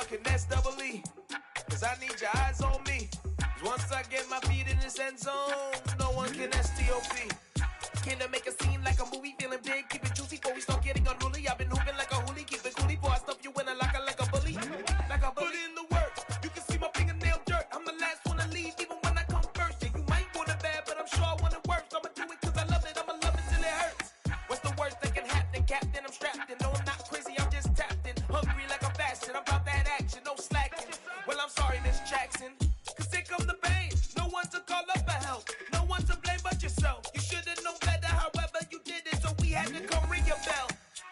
y'all can S-double-E, cause I need your eyes on me. Once I get my feet in this end zone, no one can S-T-O-P. Can I make a scene like a movie, feeling big, keep it juicy before we start getting unruly. I've been hooping like a hoolie, keep it coolie before I stuff you in a locker like a bully. Like a bully in the work, you can see my fingernail dirt. I'm the last one to leave, even when I come first. Yeah, you might want it bad, but I'm sure I want it worse. I'ma do it cause I love it, I'ma love it till it hurts. What's the worst that can happen, Captain? I'm strapped in, no I'm not crazy, I'm just tapped in. Hungry like I'm fasting, I'm about that action, no slacking. Well, I'm sorry, Miss Jackson, cause here come the pain. No one to call up for help, no one to blame but yourself. You should've known better, however you did it, so we had to come ring your bell.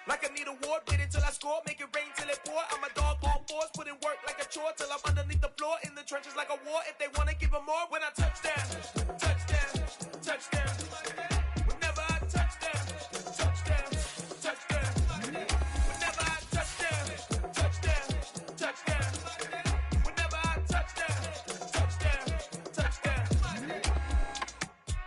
Like I need a ward, wait until I score, make it rain till it pour. I'm a dog on force, put in work like a chore till I'm underneath the floor, in the trenches like a war. If they wanna give them more, when I touch down, touchdown, touchdown. Whenever I touch down, touchdown, touchdown. Whenever I touch down, touchdown, touchdown. Whenever I touch down, touchdown, touchdown.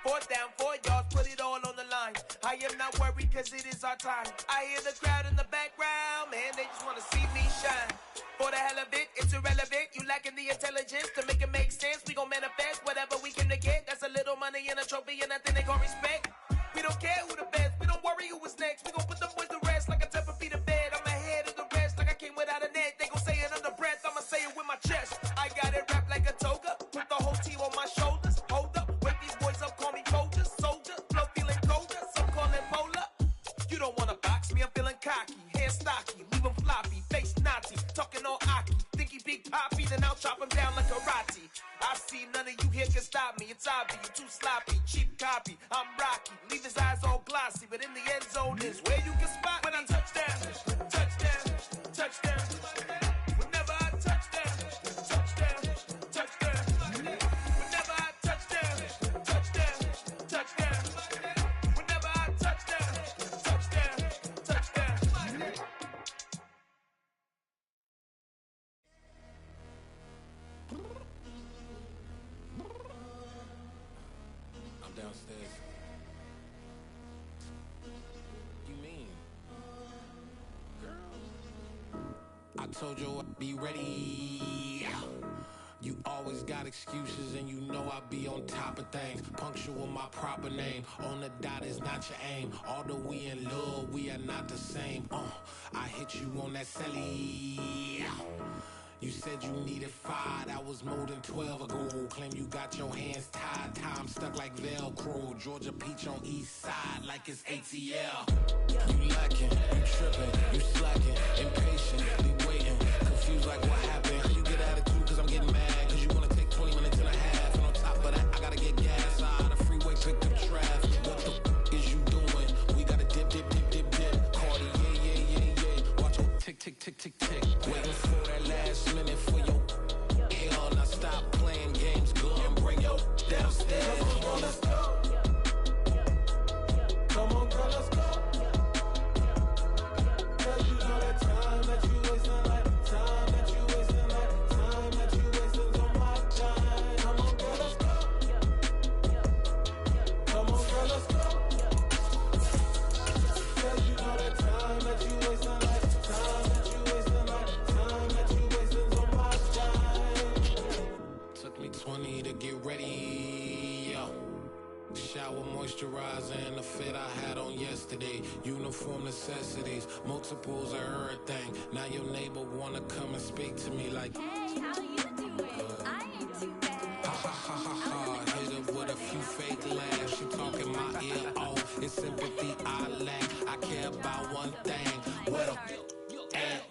4th down, 4 yards, put it all on the line. I am not worried cause it is our time. I hear the crowd in the background, man, they just wanna see me shine. For the hell of it, it's irrelevant. You lacking the intelligence to make it make sense. We gon' manifest whatever we can to get. That's a little money and a trophy and nothing they gon' respect. We don't care who the best, we don't worry who is next. We gon' put them boys to rest like a 10 feet of bed. I'm ahead of the rest like I came without a net. They gon' say it under breath, I'ma say it with my chest. I got it wrapped like a toga, put the whole team on my shoulders. Hold up, wake these boys up, call me Folger. Soldier, flow feeling colder, some call it polar. You don't wanna box me, I'm feeling cocky. Hair stocky, leave him floppy, face naughty. Talking all aki, think he big poppy, then I'll chop him down like karate. I see none of you here can stop me. It's obvious, you too sloppy, cheap copy. I'm Rocky, leave his eyes all glossy, but in the end zone is where you can spot when I touchdown, touchdown, touchdown. Whenever I touchdown, touchdown, touchdown. Whenever I touchdown, touchdown, touchdown. Whenever I touchdown, touchdown, touchdown. I'm downstairs. You mean? Girl. I told you I'd be ready. You always got excuses and you know I be on top of things. Punctual my proper name. On the dot is not your aim. Although we in love, we are not the same. I hit you on that celly. You said you needed 5, that was more than 12 ago. Claim you got your hands tied, time stuck like Velcro. Georgia Peach on east side like it's ATL. You lacking, you tripping, you slacking, impatiently waiting, confused like what happened. You get attitude cause I'm getting mad, cause you wanna take 20 minutes and a half. And on top of that, I gotta get gas out of the freeway, pick up traffic. What the is you doing? We gotta dip, dip, dip, dip, dip. Cardi, yeah. Watch your tick, tick, tick, tick, tick. Waiting for that last minute for your hell. Now stop playing games, go and bring your downstairs. Come on, girl, let's go. Come on, girl, let's go. Cause you know that time that you wasting, like time that you wasting, like time that you wasting on my time. Come on, girl, let's go. Come on, girl, let's go. Cause you know that time that you wasting, like time that you wasting, like time that you wasting on my time. Took me 20 to get ready. Shower, moisturizer, and the fit I had on yesterday. Uniform necessities, multiples of everything. Now your neighbor wanna come and speak to me like, hey, how you doing? I ain't too bad. Ha ha ha ha ha. Hit her with a few fake laughs. She talking my ear off. It's sympathy I lack. I care about one thing. What a at.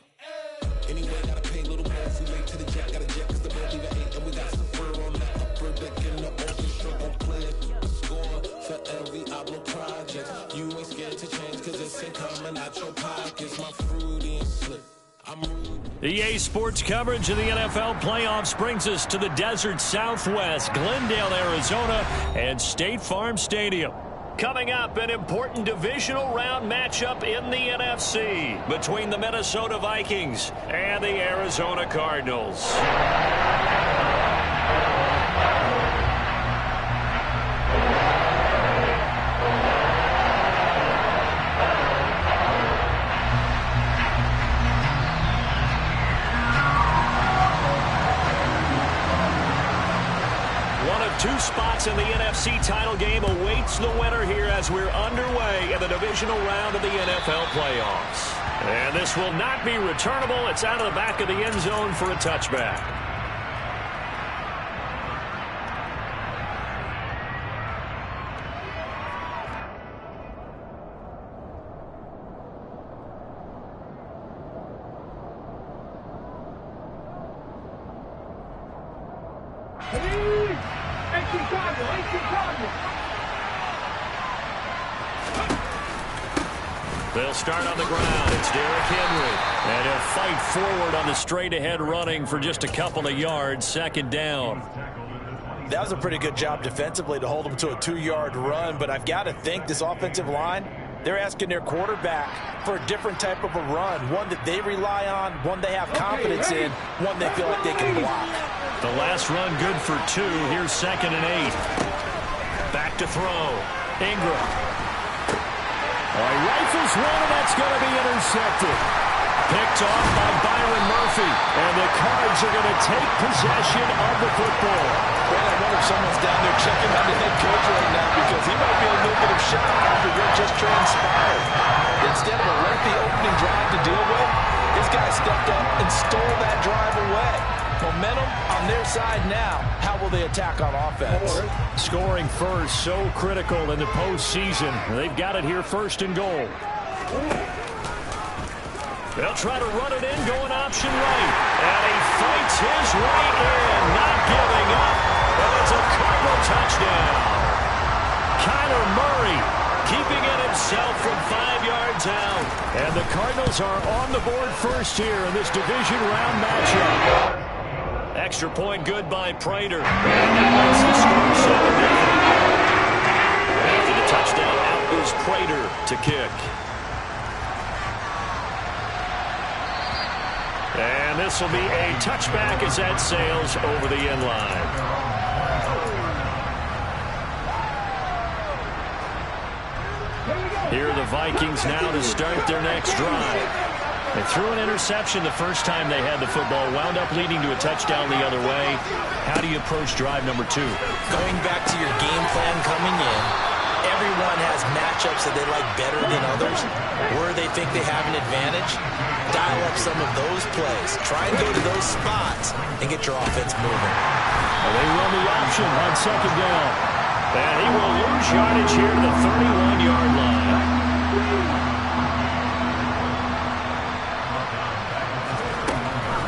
Anyway, gotta pay a little more if we late to the jack. Got a jet cause the boat leave at 8. And we got some fur on that upper deck in the orchestra. On play a score for every album project. You ain't scared to change cause it's ain't coming out your pockets. My fruity and slick. I'm rude. EA Sports coverage of the NFL playoffs brings us to the desert Southwest, Glendale, Arizona, and State Farm Stadium. Coming up, an important divisional round matchup in the NFC between the Minnesota Vikings and the Arizona Cardinals. spots in the NFC title game awaits the winner here as we're underway in the divisional round of the NFL playoffs. And this will not be returnable. It's out of the back of the end zone for a touchback. They'll start on the ground. It's Derrick Henry. And he'll fight forward on the straight-ahead running for just a couple of yards. Second down. That was a pretty good job defensively to hold him to a 2-yard run. But I've got to think this offensive line, they're asking their quarterback for a different type of a run. One that they rely on, one they have confidence in, one they feel like they can block. The last run good for 2. Here's 2nd and 8. Back to throw. Ingram. Rifles one, and that's going to be intercepted. Picked off by Byron Murphy, and the Cards are going to take possession of the football. Well, I wonder if someone's down there checking on the head coach right now because he might be a little bit of shock after what just transpired. Instead of a lengthy opening drive to deal with, this guy stepped up and stole that drive away. Momentum on their side now. How will they attack on offense? Scoring first, so critical in the postseason. They've got it here, 1st and goal. They'll try to run it in, going option right. And he fights his way in, not giving up. And it's a Cardinal touchdown. Kyler Murray keeping it himself from 5 yards out. And the Cardinals are on the board first here in this division round matchup. Extra point good by Prater. That's the score, 7-0. After the touchdown, out goes Prater to kick. And this will be a touchback as that sails over the end line. Here are the Vikings now to start their next drive. They threw an interception the first time they had the football, wound up leading to a touchdown the other way. How do you approach drive number 2? Going back to your game plan coming in, everyone has matchups that they like better than others. Where they think they have an advantage, dial up some of those plays. Try and go to those spots and get your offense moving. Well, they run the option on 2nd down. And he will lose yardage here to the 31-yard line.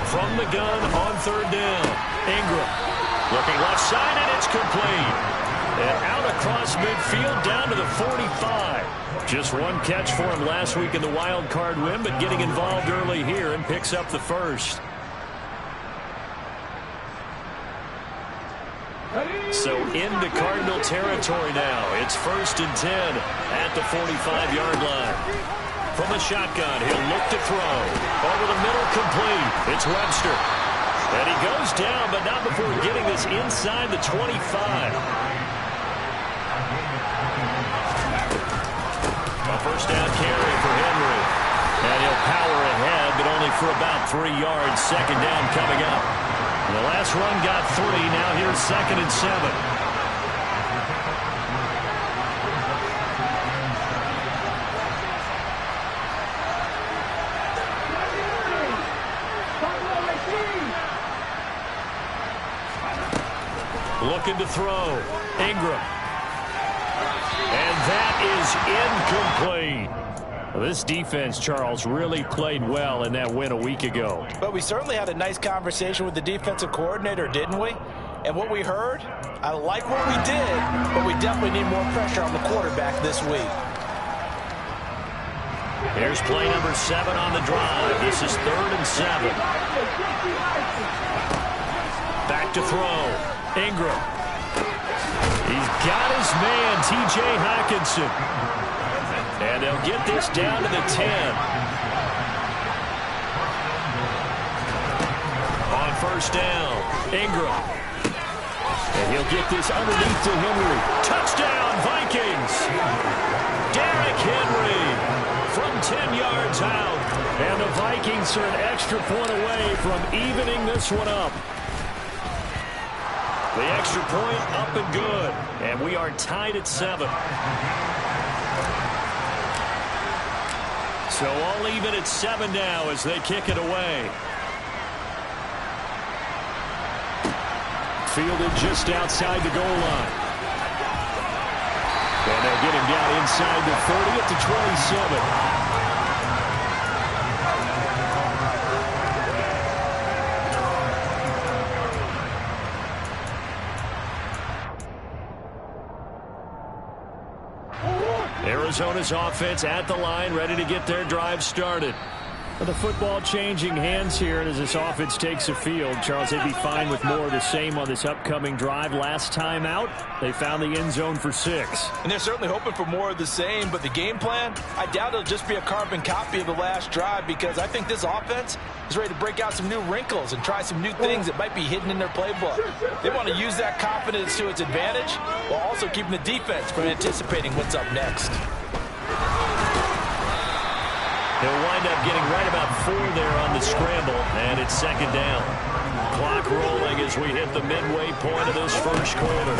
From the gun on 3rd down. Ingram looking left side, and it's complete. And out across midfield down to the 45. Just one catch for him last week in the wild card win, but getting involved early here and picks up the first. So into Cardinal territory now. It's 1st and 10 at the 45-yard line. From the shotgun, he'll look to throw. Over the middle, complete. It's Webster. And he goes down, but not before getting this inside the 25. A 1st down carry for Henry. And he'll power ahead, but only for about 3 yards. 2nd down coming up. And the last run got 3. Now here's 2nd and 7. Looking to throw. Ingram. And that is incomplete. Well, this defense, Charles, really played well in that win a week ago. But we certainly had a nice conversation with the defensive coordinator, didn't we? And what we heard, I like what we did, but we definitely need more pressure on the quarterback this week. Here's play number 7 on the drive. This is 3rd and 7. Back to throw. Ingram. He's got his man, T.J. Hockenson. And they'll get this down to the 10. On 1st down, Ingram. And he'll get this underneath to Henry. Touchdown, Vikings! Derrick Henry from 10 yards out. And the Vikings are an extra point away from evening this one up. The extra point up and good. And we are tied at 7. So all even at 7 now as they kick it away. Fielded just outside the goal line. And they'll get him down inside the 30 at the 27. Arizona's offense at the line, ready to get their drive started. Well, the football changing hands here, and as this offense takes the field, Charles, they'd be fine with more of the same on this upcoming drive. Last time out, they found the end zone for 6. And they're certainly hoping for more of the same, but the game plan, I doubt it'll just be a carbon copy of the last drive, because I think this offense is ready to break out some new wrinkles and try some new things that might be hidden in their playbook. They want to use that confidence to its advantage while also keeping the defense from anticipating what's up next. He'll wind up getting right about 4 there on the scramble, and it's 2nd down. Clock rolling as we hit the midway point of this first quarter.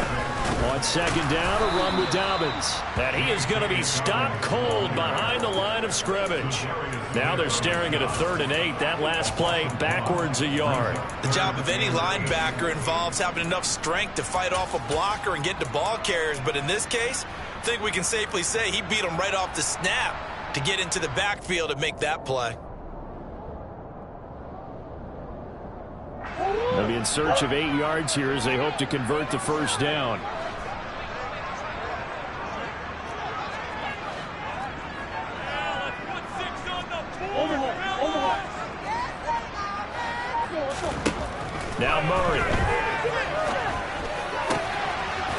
On 2nd down, a run with Dobbins. And he is going to be stopped cold behind the line of scrimmage. Now they're staring at a 3rd and 8. That last play, backwards a yard. The job of any linebacker involves having enough strength to fight off a blocker and get to ball carriers. But in this case, I think we can safely say he beat him right off the snap to get into the backfield and make that play. They'll be in search of 8 yards here as they hope to convert the first down. Now Murray.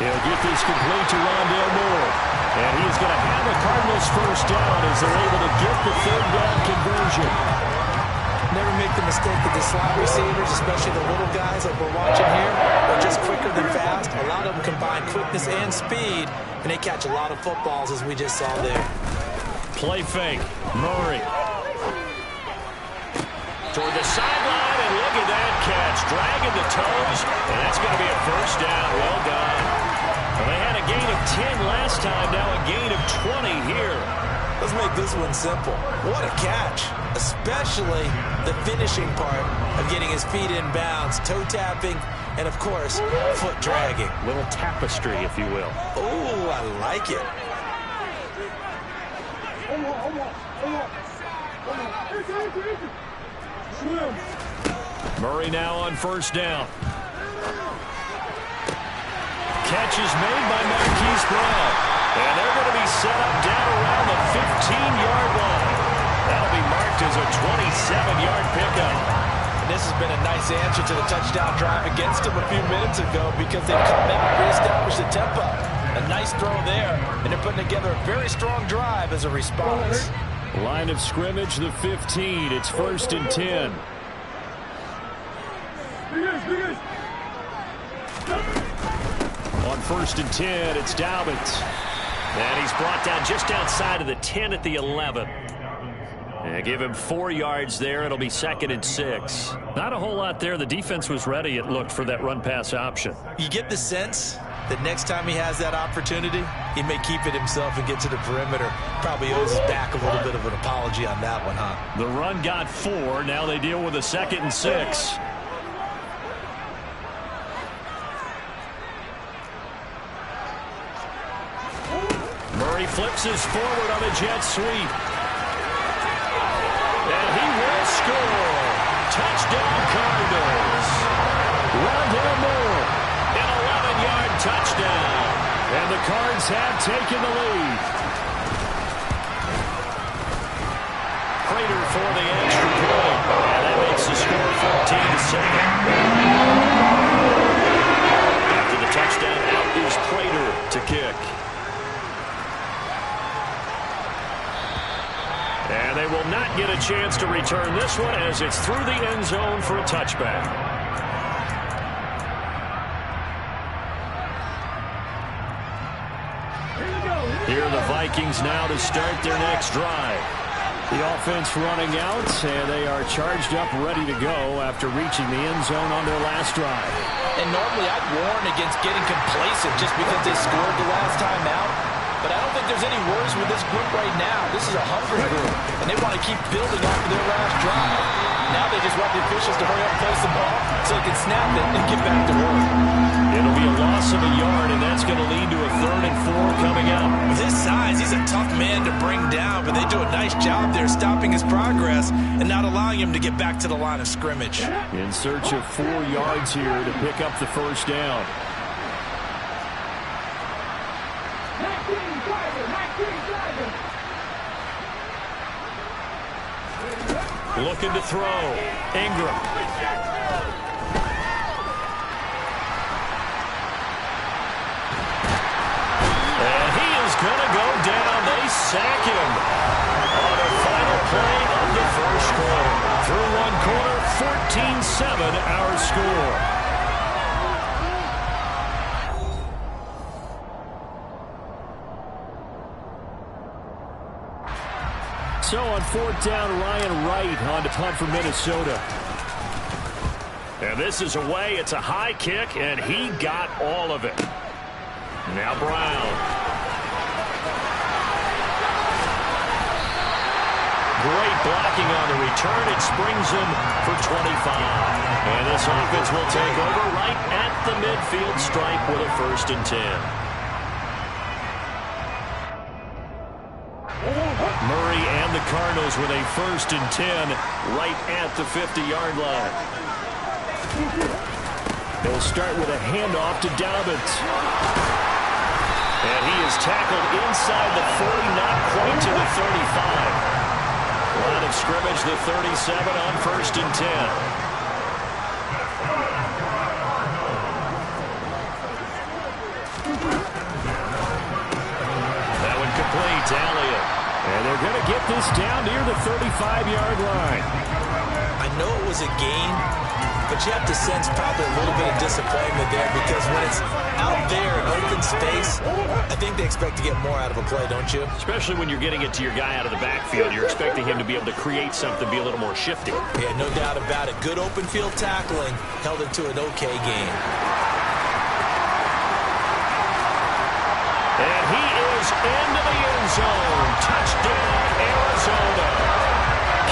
He'll get this complete to Rondale Moore. And he's going to have the Cardinals first down as they're able to get the 3rd down conversion. Never make the mistake of the slot receivers, especially the little guys like we're watching here. They're just quicker than fast. A lot of them combine quickness and speed, and they catch a lot of footballs, as we just saw there. Play fake. Murray. Toward the sideline, and look at that catch. Dragging the toes, and that's going to be a first down. Well done. Well, they had a gain of 10 last time, now a gain of 20 here. Let's make this one simple. What a catch, especially the finishing part of getting his feet in bounds, toe tapping, and of course, foot dragging. Little tapestry, if you will. Ooh, I like it. Murray now on first down. Catch is made by Marquise Brown. And they're going to be set up down around the 15-yard line. That'll be marked as a 27-yard pickup. And this has been a nice answer to the touchdown drive against them a few minutes ago, because they've come back, reestablished the tempo. A nice throw there, and they're putting together a very strong drive as a response. Line of scrimmage, the 15. It's 1st and 10. On 1st and 10, it's Dobbins. And he's brought down just outside of the 10 at the 11. And give him 4 yards there. It'll be 2nd and 6. Not a whole lot there. The defense was ready, it looked, for that run-pass option. You get the sense that next time he has that opportunity, he may keep it himself and get to the perimeter. Probably owes his back a little bit of an apology on that one, huh? The run got 4. Now they deal with a 2nd and 6. Murray flips his forward on a jet sweep. And he will score. Touchdown Cardinals. Rondale Moore, an 11-yard touchdown. And the Cards have taken the lead. Prater for the extra point. And that makes the score 14-7. After the touchdown, out is Prater to kick. And they will not get a chance to return this one as it's through the end zone for a touchback. Here are the Vikings now to start their next drive. The offense running out, and they are charged up, ready to go after reaching the end zone on their last drive. And normally I'd warn against getting complacent just because they scored the last time out. But I don't think there's any worries with this group right now. This is a hungry group, and they want to keep building after their last drive. Now they just want the officials to hurry up and place the ball so they can snap it and get back to work. It'll be a loss of a yard, and that's going to lead to a 3rd and 4 coming up. With his size, he's a tough man to bring down, but they do a nice job there stopping his progress and not allowing him to get back to the line of scrimmage. In search of 4 yards here to pick up the first down. Looking to throw. Ingram. And he is going to go down. They sack him on the final play of the first quarter. Through one quarter, 14-7 our score. So on 4th down, Ryan Wright on to punt for Minnesota. And this is away. It's a high kick, and he got all of it. Now Brown. Great blocking on the return. It springs him for 25. And this offense will take over right at the midfield stripe with a 1st and 10. Murray and the Cardinals with a 1st and 10 right at the 50-yard line. They'll start with a handoff to Dobbins. And he is tackled inside the 40, not quite to the 35. Line of scrimmage, the 37 on 1st and 10. Complete to Elliott. And they're going to get this down near the 35-yard line. I know it was a gain, but you have to sense probably a little bit of disappointment there because when it's out there in open space, I think they expect to get more out of a play, don't you? Especially when you're getting it to your guy out of the backfield. You're expecting him to be able to create something, be a little more shifty. Yeah, no doubt about it. Good open field tackling held it to an okay game. And he is into the end zone. Touchdown, Arizona.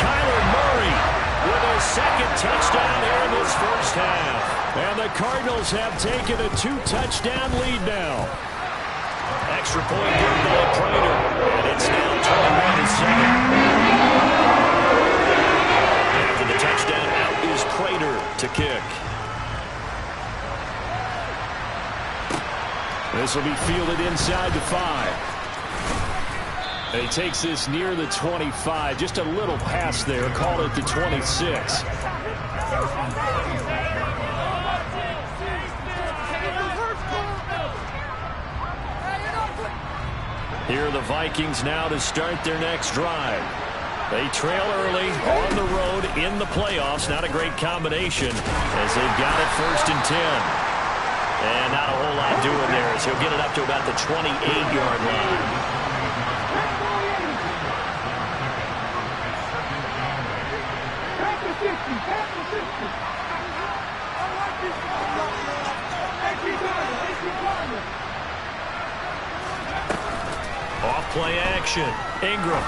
Kyler Murray with a 2nd touchdown here in this first half. And the Cardinals have taken a 2-touchdown lead now. Extra point good by Prater. And it's now 21-7. After the touchdown, out is Prater to kick. This will be fielded inside the 5. And he takes this near the 25. Just a little pass there. Call it the 26. Here are the Vikings now to start their next drive. They trail early on the road in the playoffs. Not a great combination as they've got it 1st and 10. And not a whole lot doing there as he'll get it up to about the 28-yard line. Off-play action. Ingram.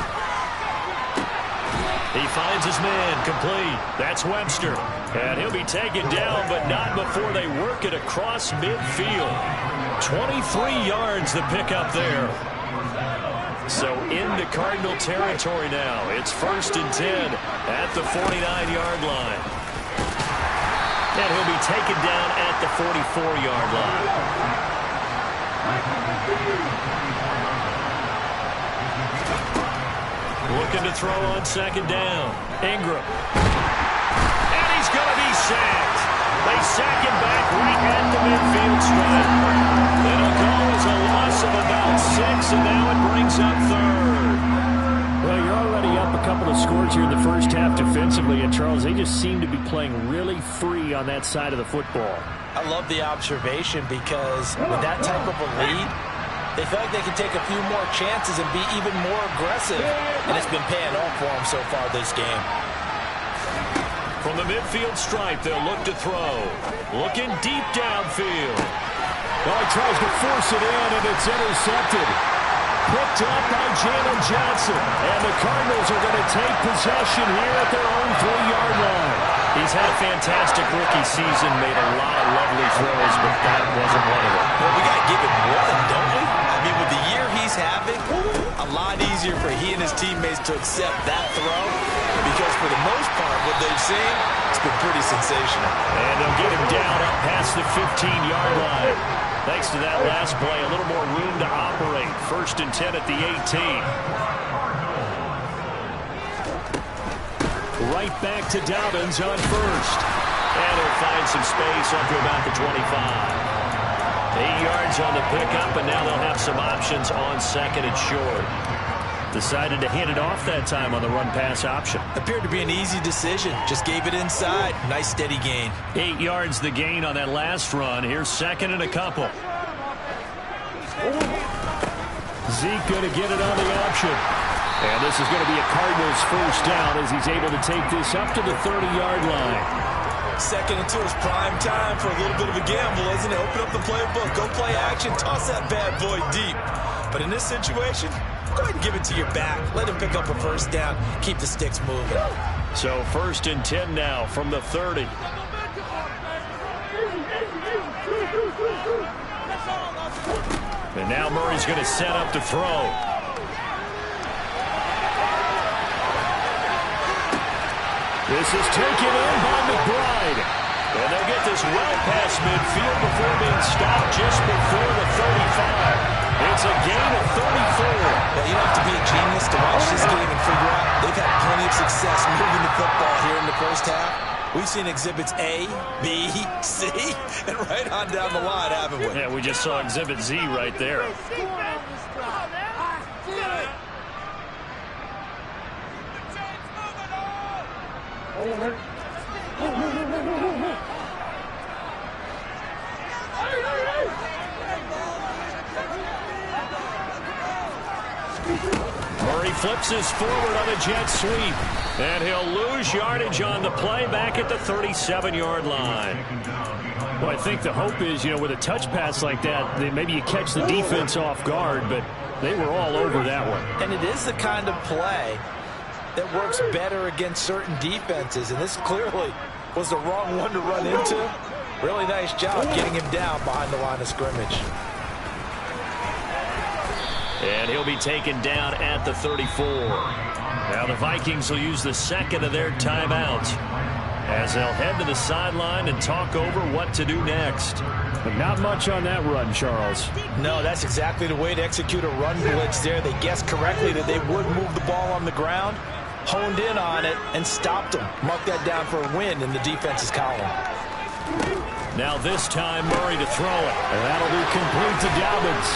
He finds his man complete. That's Webster. And he'll be taken down, but not before they work it across midfield. 23 yards the pickup there. So into Cardinal territory now. It's 1st and 10 at the 49-yard line. And he'll be taken down at the 44-yard line. Looking to throw on 2nd down. Ingram. And he's going to be sacked. They sack him back right at the midfield stripe. It'll go as a loss of about 6, and now it brings up 3rd. Well, you're already up a couple of scores here in the first half defensively, and Charles, they just seem to be playing really free on that side of the football. I love the observation because with that type of a lead, They feel like they can take a few more chances and be even more aggressive, and it's been paying off for them so far this game. From the midfield stripe, they'll look to throw. Looking deep downfield. Well, he tries to force it in, and it's intercepted. Picked up by Jalen Johnson. And the Cardinals are going to take possession here at their own 3-yard line. He's had a fantastic rookie season, made a lot of lovely throws, but that wasn't one of them. Well, we got to give him one, don't we? I mean, with the year he's having, a lot easier for he and his teammates to accept that throw, because for the most part, what they've seen, it's been pretty sensational. And they'll get him down up past the 15-yard line. Thanks to that last play, a little more room to operate. 1st and 10 at the 18. Right back to Dobbins on first. And he'll find some space up to about the 25. 8 yards on the pickup, and now they'll have some options on 2nd and short. Decided to hand it off that time on the run-pass option. Appeared to be an easy decision. Just gave it inside. Nice steady gain. 8 yards the gain on that last run. Here's 2nd and a couple. Zeke going to get it on the option. And this is going to be a Cardinals first down as he's able to take this up to the 30-yard line. 2nd and 2 is prime time for a little bit of a gamble, isn't it? Open up the playbook, go play action, toss that bad boy deep. But in this situation, go ahead and give it to your back. Let him pick up a first down. Keep the sticks moving. So 1st and 10 now from the 30. And now Murray's going to set up to throw. This is taken in by McBride. And they'll get this well past midfield before being stopped just before the 35. It's a gain of 34. Yeah, you don't have to be a genius to watch this game and figure out they've had plenty of success moving the football here in the first half. We've seen exhibits A, B, C, and right on down the line, haven't we? Yeah, we just saw exhibit Z right there. Murray flips this forward on a jet sweep. And he'll lose yardage on the play back at the 37-yard line. Well, I think the hope is, with a touch pass like that, maybe you catch the defense off guard, but they were all over that one. And it is the kind of play that works better against certain defenses, and this clearly was the wrong one to run into. Really nice job getting him down behind the line of scrimmage. And he'll be taken down at the 34. Now the Vikings will use the 2nd of their timeouts as they'll head to the sideline and talk over what to do next. But not much on that run, Charles. No, that's exactly the way to execute a run blitz there. They guessed correctly that they would move the ball on the ground, honed in on it, and stopped them. Mark that down for a win in the defense's column. Now this time Murray to throw it. And that'll be complete to Dobbins.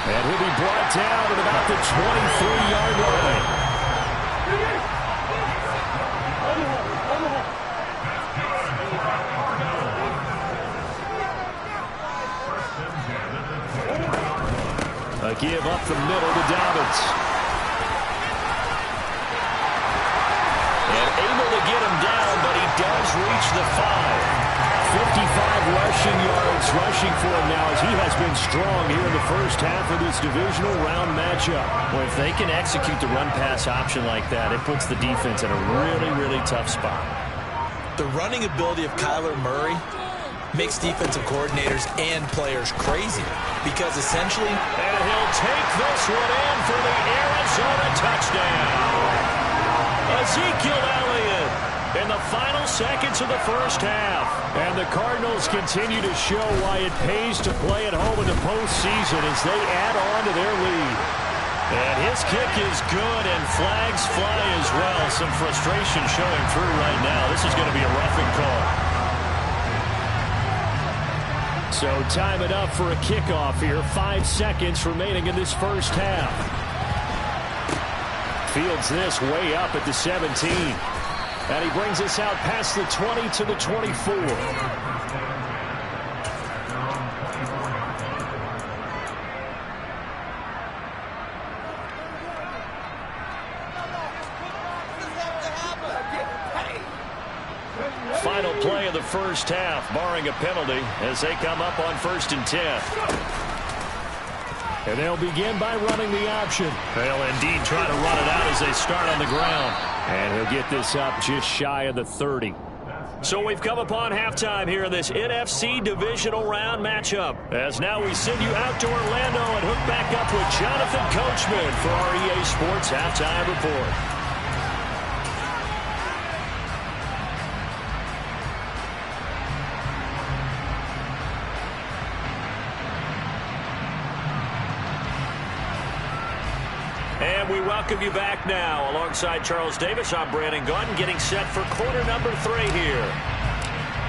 And he'll be brought down at about the 23-yard line. A give up the middle to Dobbins. And able to get him down, but he does reach the 5. 55 rushing yards rushing for him now as he has been strong here in the first half of this divisional round matchup. Well, if they can execute the run-pass option like that, it puts the defense in a really, really tough spot. The running ability of Kyler Murray makes defensive coordinators and players crazy because essentially... And he'll take this one in for the Arizona touchdown. Ezekiel Elliott in the final seconds of the first half. And the Cardinals continue to show why it pays to play at home in the postseason as they add on to their lead. And his kick is good, and flags fly as well. Some frustration showing through right now. This is going to be a roughing call. So time it up for a kickoff here. 5 seconds remaining in this first half. Fields this way up at the 17. And he brings us out past the 20 to the 24. first half, barring a penalty, as they come up on 1st and 10. And they'll begin by running the option. They'll indeed try to run it out as they start on the ground. And he'll get this up just shy of the 30. So we've come upon halftime here in this NFC divisional round matchup. As now we send you out to Orlando and hook back up with Jonathan Coachman for our EA Sports Halftime Report. And we welcome you back now. Alongside Charles Davis, I'm Brandon Gaudin, getting set for quarter number 3 here.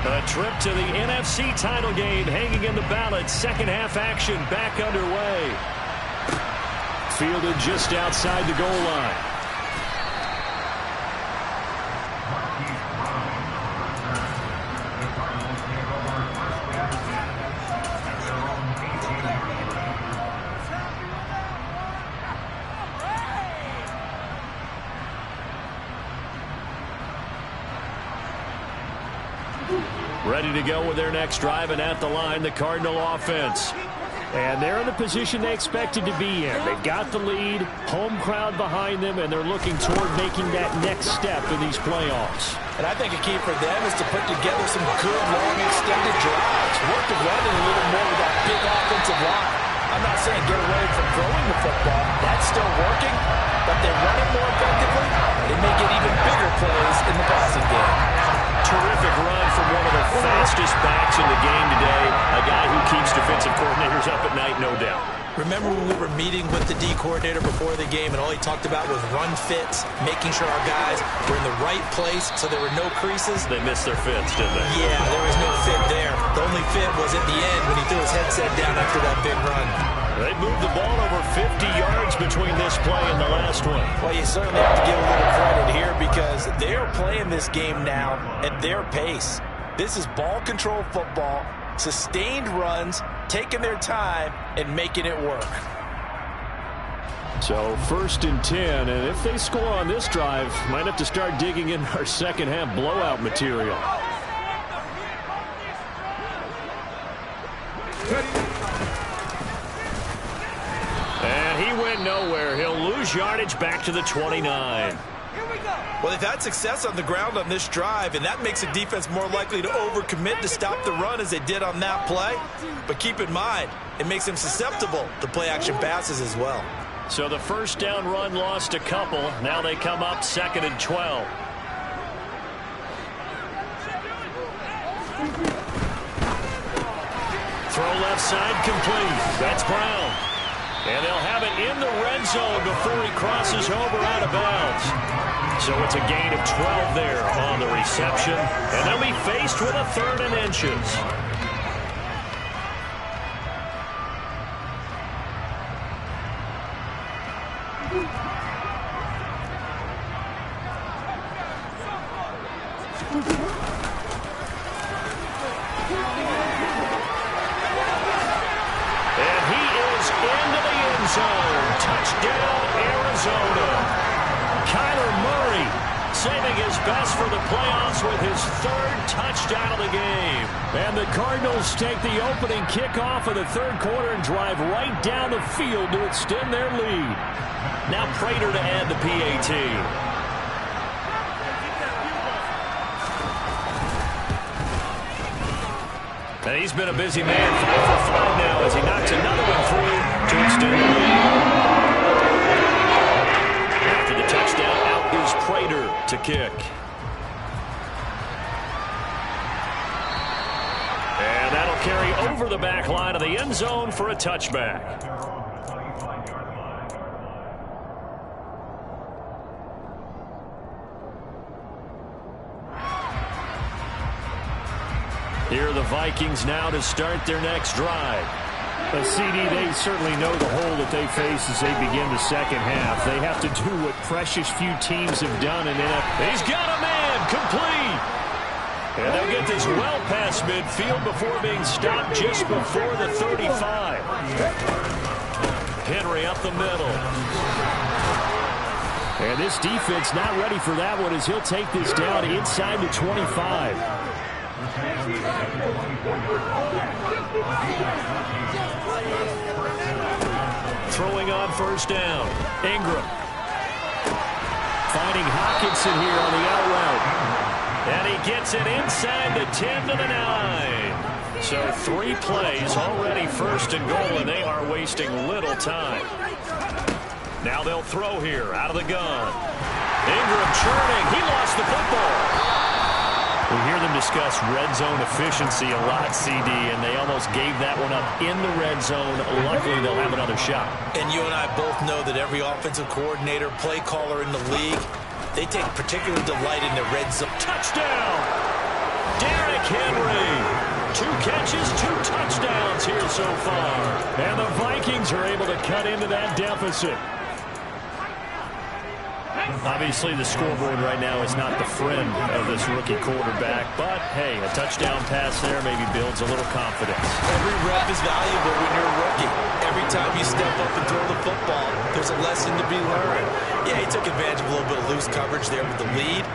A trip to the NFC title game hanging in the balance. Second half action back underway. Fielded just outside the goal line. Ready to go with their next drive, and at the line, the Cardinal offense. And they're in the position they expected to be in. They've got the lead, home crowd behind them, and they're looking toward making that next step in these playoffs. And I think a key for them is to put together some good, long, extended drives. Work the run a little more with that big offensive line. I'm not saying get away from throwing the football. That's still working, but they run it more effectively. They may get even bigger plays in the passing game. Terrific run from one of the fastest backs in the game today. A guy who keeps defensive coordinators up at night, no doubt. Remember when we were meeting with the D coordinator before the game and all he talked about was run fits, making sure our guys were in the right place so there were no creases? They missed their fits, didn't they? Yeah, there was no fit there. The only fit was at the end when he threw his headset down after that big run. They moved the ball over 50 yards between this play and the last one. Well, you certainly have to give a little credit here because they're playing this game now at their pace. This is ball control football, sustained runs, taking their time, and making it work. So 1st and 10, and if they score on this drive, might have to start digging in our second half blowout material. And he went nowhere. He'll lose yardage back to the 29. Well, they've had success on the ground on this drive, and that makes the defense more likely to overcommit to stop the run as they did on that play. But keep in mind, it makes them susceptible to play-action passes as well. So the first down run lost a couple. Now they come up 2nd and 12. Throw left side complete. That's Brown. And they'll have it in the red zone before he crosses over out of bounds. So it's a gain of 12 there on the reception. And they'll be faced with a 3rd and inches. Touchdown, Arizona. Kyler Murray saving his best for the playoffs with his 3rd touchdown of the game. And the Cardinals take the opening kickoff of the 3rd quarter and drive right down the field to extend their lead. Now Prater to add the PAT. And he's been a busy man, 5 for 5 now as he knocks another one through to extend the lead. After the touchdown, out is Prater to kick. And that'll carry over the back line of the end zone for a touchback. Here are the Vikings now to start their next drive. CD, they certainly know the hole that they face as they begin the second half. They have to do what precious few teams have done in NFL. He's got a man, complete. And they'll get this well past midfield before being stopped just before the 35. Henry up the middle. And this defense not ready for that one as he'll take this down inside the 25. Throwing on first down. Ingram. Finding Hawkinson here on the out route. And he gets it inside the 10 to the 9. So 3 plays already first and goal, and they are wasting little time. Now they'll throw here out of the gun. Ingram churning. He lost the football. We hear them discuss red zone efficiency a lot, CD, and they almost gave that one up in the red zone. Luckily, they'll have another shot. And you and I both know that every offensive coordinator, play caller in the league, they take particular delight in the red zone. Touchdown! Derrick Henry. 2 catches, 2 touchdowns here so far. And the Vikings are able to cut into that deficit. Obviously, the scoreboard right now is not the friend of this rookie quarterback, but, hey, a touchdown pass there maybe builds a little confidence. Every rep is valuable when you're a rookie. Every time you step up and throw the football, there's a lesson to be learned. Yeah, he took advantage of a little bit of loose coverage there with the lead,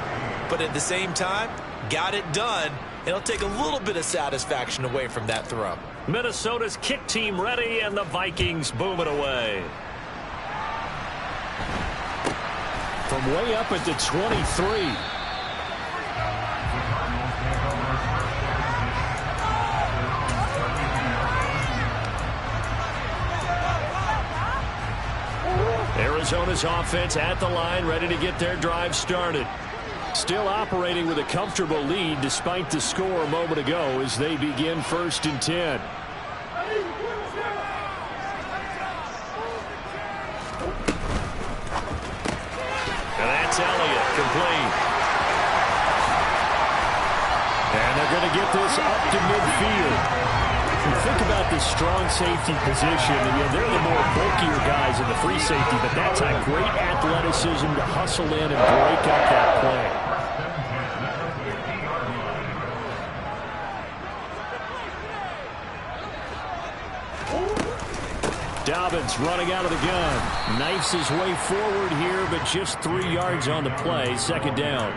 but at the same time, got it done. It'll take a little bit of satisfaction away from that throw. Minnesota's kick team ready, and the Vikings boom it away. From way up at the 23. Arizona's offense at the line, ready to get their drive started. Still operating with a comfortable lead despite the score a moment ago as they begin 1st and 10. Elliott, complete. And they're going to get this up to midfield. You think about this strong safety position, and they're the more bulkier guys in the free safety, but that's a great athleticism to hustle in and break up that play. Dobbins running out of the gun. Knifes his way forward here, but just 3 yards on the play. 2nd down.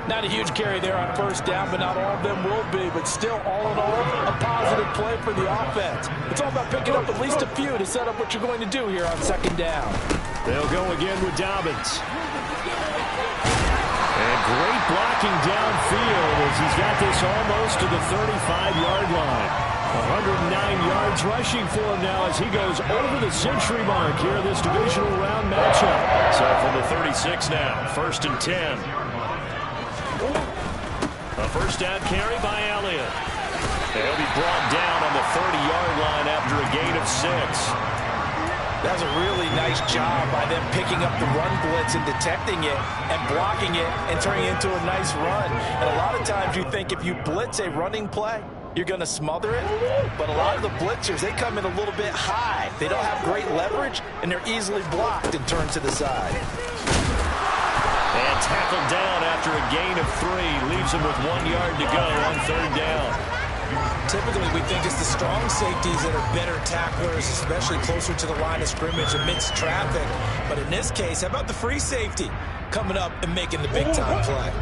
Not a huge carry there on first down, but not all of them will be. But still, all in all, a positive play for the offense. It's all about picking up at least a few to set up what you're going to do here on 2nd down. They'll go again with Dobbins. And great blocking downfield as he's got this almost to the 35-yard line. 109 yards rushing for him now as he goes over the century mark here in this divisional round matchup. So from the 36 now, 1st and 10. A first down carry by Elliott. He'll be brought down on the 30-yard line after a gain of 6. That was a really nice job by them picking up the run blitz and detecting it and blocking it and turning it into a nice run. And a lot of times you think if you blitz a running play, you're going to smother it. But a lot of the blitzers, they come in a little bit high. They don't have great leverage, and they're easily blocked and turned to the side. And tackled down after a gain of 3. Leaves him with 1 yard to go on 3rd down. Typically, we think it's the strong safeties that are better tacklers, especially closer to the line of scrimmage amidst traffic. But in this case, how about the free safety coming up and making the big-time play?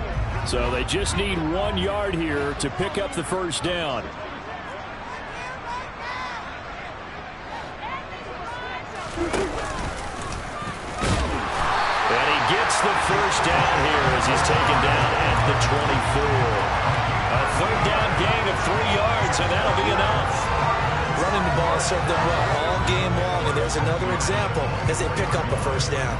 So they just need 1 yard here to pick up the first down. And he gets the first down here as he's taken down at the 24. A 3rd down gain of 3 yards, and that'll be enough. Running the ball served them well all game long, and there's another example as they pick up a first down.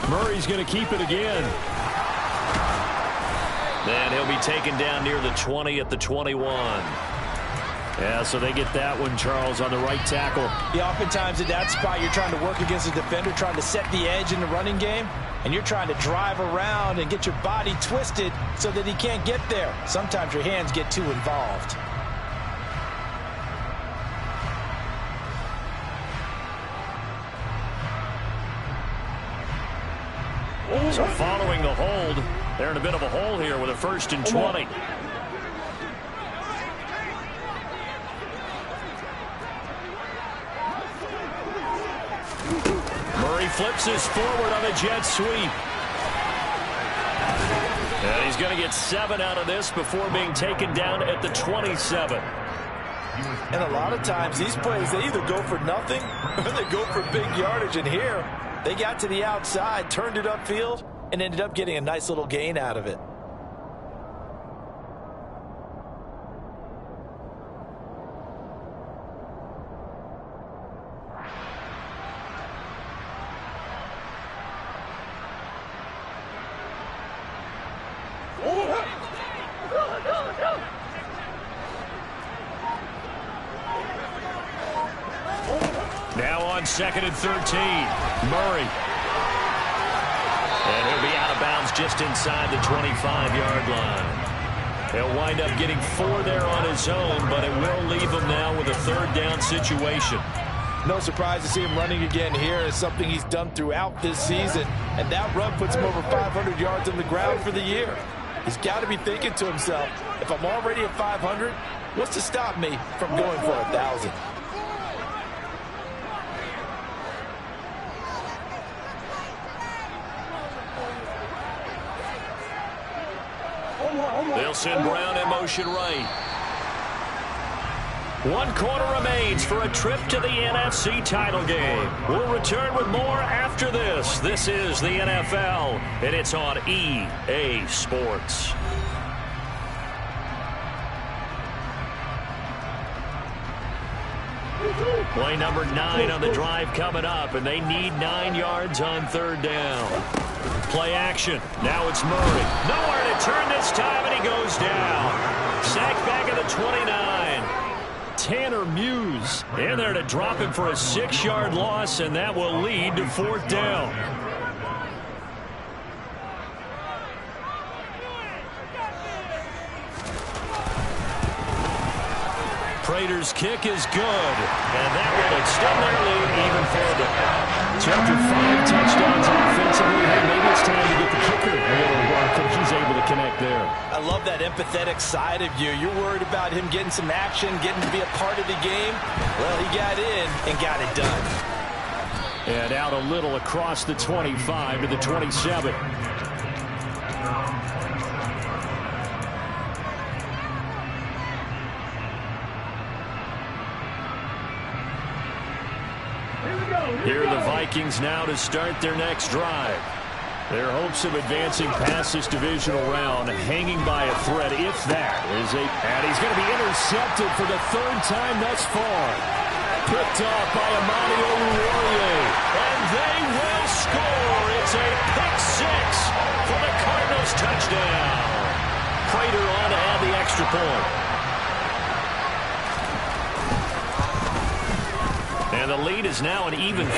Murray's going to keep it again. Then he'll be taken down near the 20 at the 21. Yeah, so they get that one, Charles, on the right tackle. Yeah, oftentimes at that spot, you're trying to work against a defender, trying to set the edge in the running game, and you're trying to drive around and get your body twisted so that he can't get there. Sometimes your hands get too involved. So following the hold, they're in a bit of a hole here with a 1st and 20. he flips this forward on a jet sweep. And he's going to get 7 out of this before being taken down at the 27. And a lot of times these plays, they either go for nothing or they go for big yardage. And here, they got to the outside, turned it upfield, and ended up getting a nice little gain out of it. Now on 2nd and 13, Murray. And he'll be out of bounds just inside the 25-yard line. He'll wind up getting 4 there on his own, but it will leave him now with a 3rd down situation. No surprise to see him running again here. It's something he's done throughout this season. And that run puts him over 500 yards on the ground for the year. He's got to be thinking to himself, if I'm already at 500, what's to stop me from going for 1,000? They'll send Brown in motion right. 1 quarter remains for a trip to the NFC title game. We'll return with more after this. This is the NFL, and it's on EA Sports. Play number 9 on the drive coming up, and they need 9 yards on 3rd down. Play action. Now it's Murray. Nowhere to turn this time, and he goes down. Sacked back at the 29. Tanner Muse in there to drop him for a 6-yard loss, and that will lead to 4th down. Prater's kick is good, and that will extend their lead even further. So after 5 touchdowns offensively, hey, maybe it's time to get the kicker a little work, and he's able to connect there. I love that empathetic side of you. You're worried about him getting some action, getting to be a part of the game. Well, he got in and got it done. And out a little across the 25 to the 27. Here are the Vikings now to start their next drive. Their hopes of advancing past this divisional round hanging by a thread, if that is a... And he's going to be intercepted for the 3rd time thus far. Picked off by Amani Oruwariye. And they will score. It's a pick 6 for the Cardinals touchdown. Prater on to add the extra point. And the lead is now an even 30.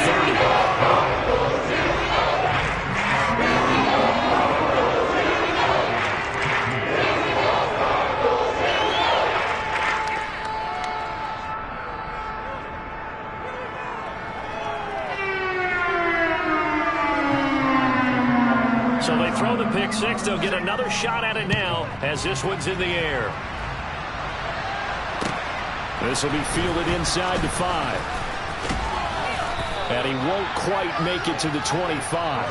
So they throw the pick 6. They'll get another shot at it now as this one's in the air. This will be fielded inside the 5. And he won't quite make it to the 25.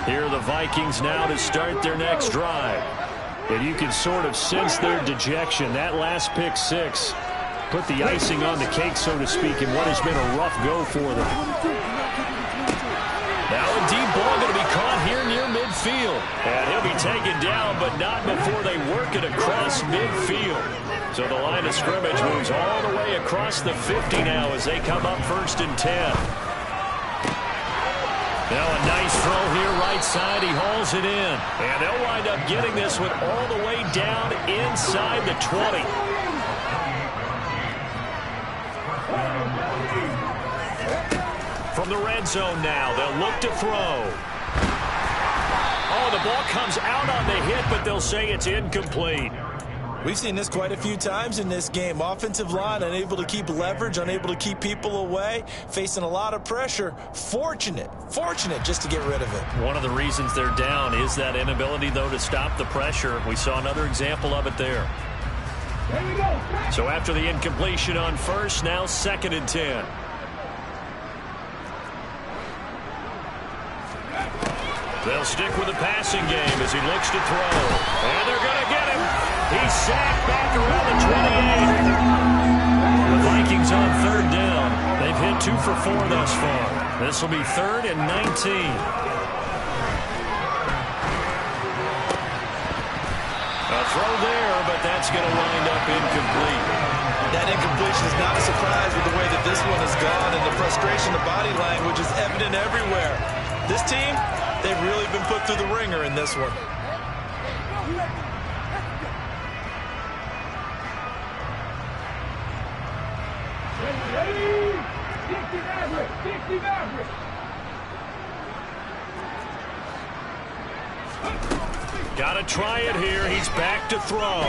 Here are the Vikings now to start their next drive. And you can sort of sense their dejection. That last pick 6 put the icing on the cake, so to speak, in what has been a rough go for them. Now a deep ball going to be caught here near midfield. And he'll be taken down, but not before they work it across midfield. So the line of scrimmage moves all the way across the 50 now as they come up 1st and 10. Now a nice throw here right side. He hauls it in. And they'll wind up getting this one all the way down inside the 20. From the red zone now, they'll look to throw. Oh, the ball comes out on the hit, but they'll say it's incomplete. We've seen this quite a few times in this game. Offensive line unable to keep leverage, unable to keep people away, facing a lot of pressure. Fortunate just to get rid of it. One of the reasons they're down is that inability, though, to stop the pressure. We saw another example of it there. So after the incompletion on first, now 2nd and 10. They'll stick with the passing game as he looks to throw. And they're going to get him. He's sacked back around the 28. The Vikings on 3rd down. They've hit 2 for 4 thus far. This will be 3rd and 19. A throw there, but that's going to wind up incomplete. That incompletion is not a surprise with the way that this one has gone, and the frustration, the body language is evident everywhere. This team, they've really been put through the ringer in this one. Got to try it here. He's back to throw.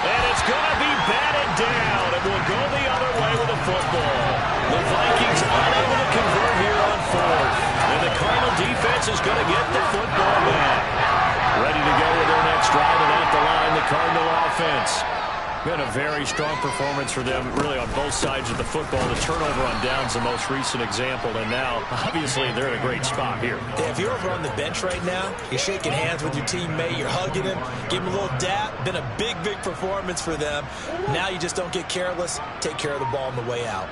And it's going to be batted down. It will go the other way with the football. The Vikings unable to convert here on 4th. And the Cardinal defense is going to get the football back. Ready to go with their next drive, and at the line, the Cardinal offense. Been a very strong performance for them, really, on both sides of the football. The turnover on downs, the most recent example, and now, obviously, they're in a great spot here. Yeah, if you're over on the bench right now, you're shaking hands with your teammate, you're hugging him, give him a little dap. Been a big, big performance for them. Now you just don't get careless. Take care of the ball on the way out.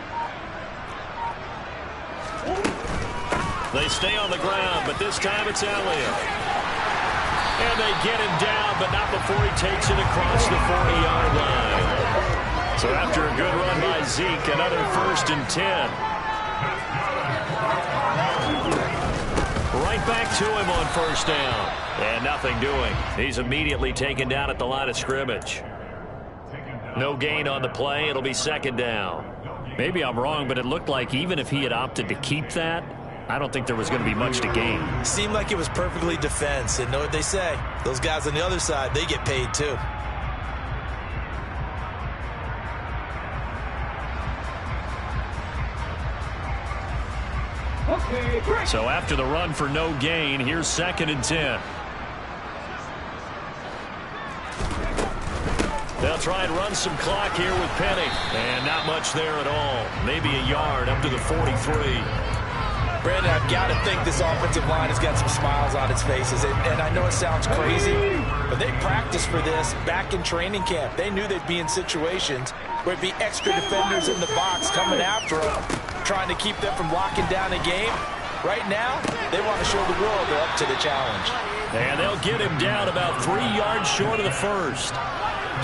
They stay on the ground, but this time it's Elliott. And they get him down, but not before he takes it across the 40-yard line. So after a good run by Zeke, another 1st and 10. Right back to him on 1st down. And nothing doing. He's immediately taken down at the line of scrimmage. No gain on the play. It'll be 2nd down. Maybe I'm wrong, but it looked like even if he had opted to keep that, I don't think there was going to be much to gain. Seemed like it was perfectly defense. And know what they say? Those guys on the other side, they get paid too. So after the run for no gain, here's 2nd and 10. They'll try and run some clock here with Penny. And not much there at all. Maybe a yard up to the 43. Brandon, I've got to think this offensive line has got some smiles on its faces. And I know it sounds crazy, but they practiced for this back in training camp. They knew they'd be in situations where it'd be extra defenders in the box coming after them, trying to keep them from locking down a game. Right now, they want to show the world they're up to the challenge. And they'll get him down about 3 yards short of the 1st.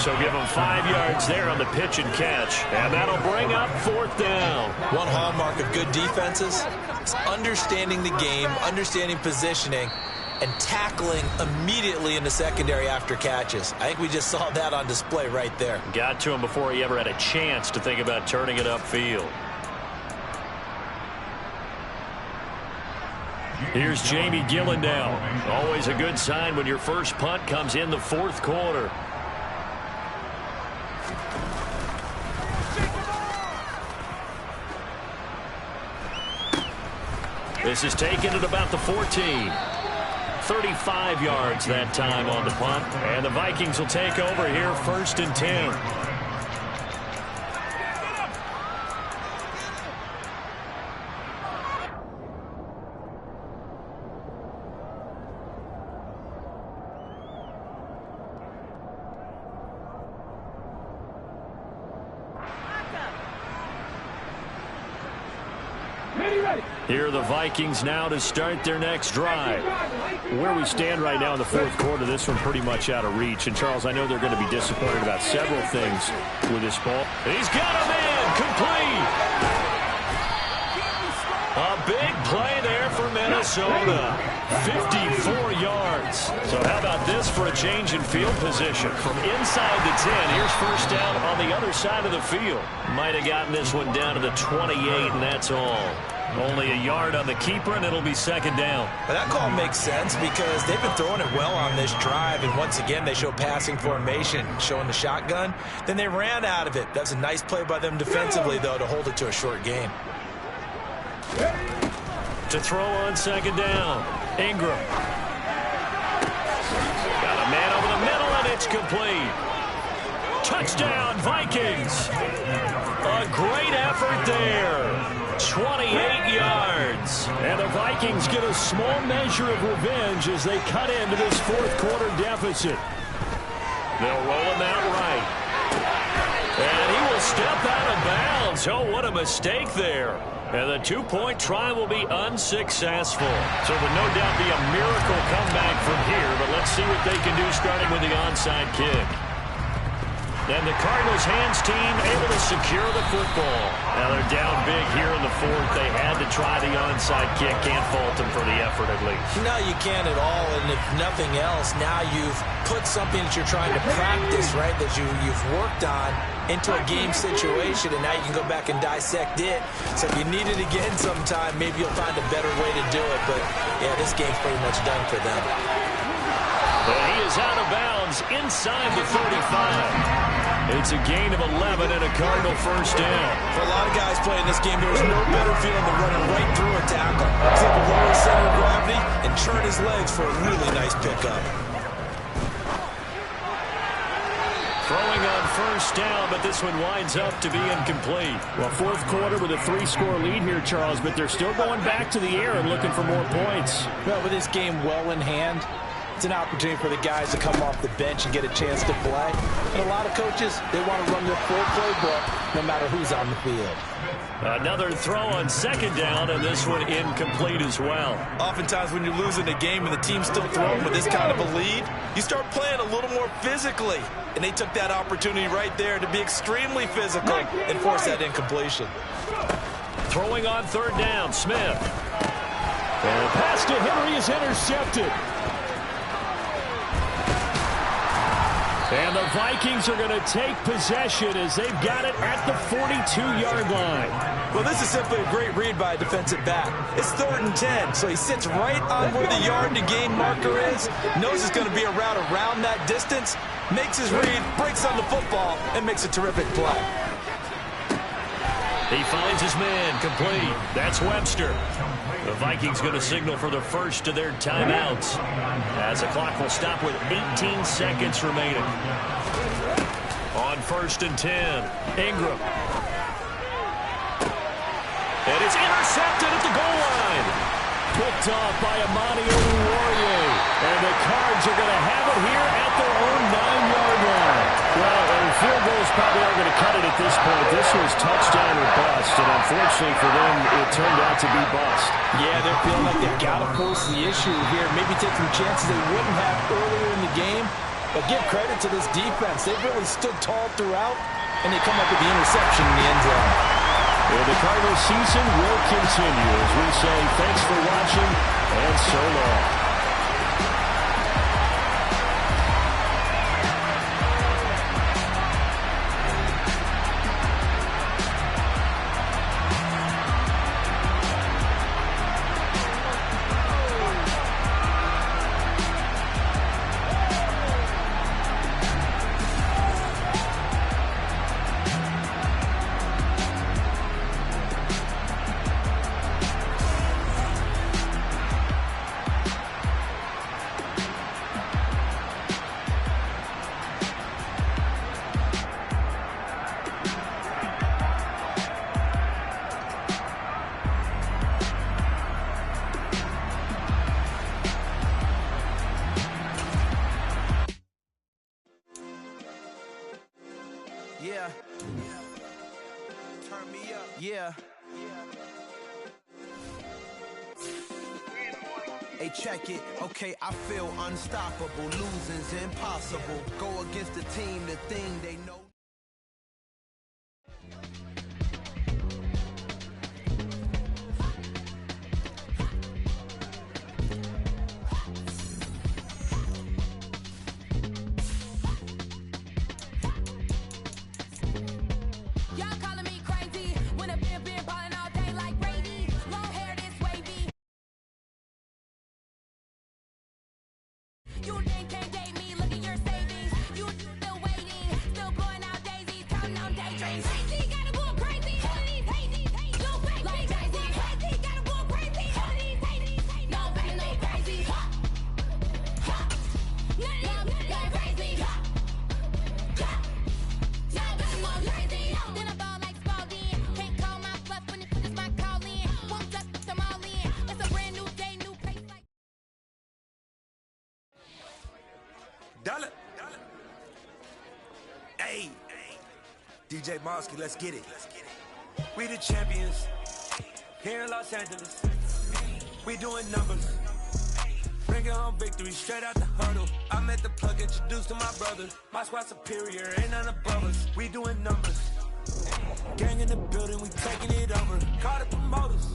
So give him 5 yards there on the pitch and catch. And that'll bring up 4th down. One hallmark of good defenses is understanding the game, understanding positioning, and tackling immediately in the secondary after catches. I think we just saw that on display right there. Got to him before he ever had a chance to think about turning it upfield. Here's Jamie Gillendow. Always a good sign when your first punt comes in the 4th quarter. This is taken at about the 14. 35 yards that time on the punt. And the Vikings will take over here 1st and 10. Here are the Vikings now to start their next drive. Where we stand right now in the 4th quarter, this one pretty much out of reach. And, Charles, I know they're going to be disappointed about several things with this ball. He's got a man complete. A big play there for Minnesota. 54 yards. So how about this for a change in field position? From inside the 10, here's 1st down on the other side of the field. Might have gotten this one down to the 28, and that's all. Only a yard on the keeper, and it'll be 2nd down. But that call makes sense because they've been throwing it well on this drive, and once again they show passing formation, showing the shotgun. Then they ran out of it. That's a nice play by them defensively, though, to hold it to a short game. To throw on 2nd down, Ingram. Got a man over the middle, and it's It's complete. Touchdown, Vikings. A great effort there. 28 yards. And the Vikings get a small measure of revenge as they cut into this fourth quarter deficit. They'll roll him out right. And he will step out of bounds. Oh, what a mistake there. And the two-point try will be unsuccessful. So there will no doubt be a miracle comeback from here, but let's see what they can do starting with the onside kick. And the Cardinals hands team able to secure the football. Now they're down big here in the fourth. They had to try the onside kick. Can't fault them for the effort at least. No, you can't at all. And if nothing else, now you've put something that you're trying to practice, right, that you've worked on into a game situation, and now you can go back and dissect it. So if you need it again sometime, maybe you'll find a better way to do it. But, yeah, this game's pretty much done for them. And he is out of bounds inside the 35. It's a gain of 11 and a Cardinal first down. For a lot of guys playing this game, there's no better feeling than running right through a tackle. He's able to lower his center of gravity and turn his legs for a really nice pickup. Throwing on first down, but this one winds up to be incomplete. Well, fourth quarter with a 3-score lead here, Charles, but they're still going back to the air and looking for more points. Well, with this game well in hand, it's an opportunity for the guys to come off the bench and get a chance to play. And a lot of coaches, they want to run their full playbook no matter who's on the field. Another throw on second down, and this one incomplete as well. Oftentimes when you're losing a game and the team's still throwing with this kind of a lead, you start playing a little more physically. And they took that opportunity right there to be extremely physical and force that incompletion. Throwing on third down, Smith. And the pass to Henry is intercepted. And the Vikings are going to take possession as they've got it at the 42-yard line. Well, this is simply a great read by a defensive back. It's 3rd and 10, so he sits right on where the yard-to-gain marker is, knows it's going to be a route around that distance, makes his read, breaks on the football, and makes a terrific play. He finds his man, complete. That's Webster. The Vikings going to signal for the first of their timeouts as the clock will stop with 18 seconds remaining. On 1st and 10, Ingram. And it's intercepted at the goal line. Picked off by Amani Oruwariye. And the Cards are going to have it here at their own 9-yard line. Well, and field goals probably aren't going to cut it at this point. This was touchdown or bust, and unfortunately for them, it turned out to be bust. Yeah, they're feeling like they've got to force the issue here. Maybe take some chances they wouldn't have earlier in the game. But give credit to this defense. They've really stood tall throughout, and they come up with the interception in the end zone. Well, the Cardinals season will continue as we say thanks for watching and so long. Yeah. Turn me up. Yeah. Hey, check it. Okay, I feel unstoppable. Losing's impossible. Go against the team, the thing they know. Dollar. Hey. DJ Mosky, let's get it. We the champions. Here in Los Angeles. We doing numbers. Bringing home victory straight out the huddle. I met the plug, introduced to my brother. My squad superior, ain't none above us. We doing numbers. Gang in the building, we taking it over. Call the promoters.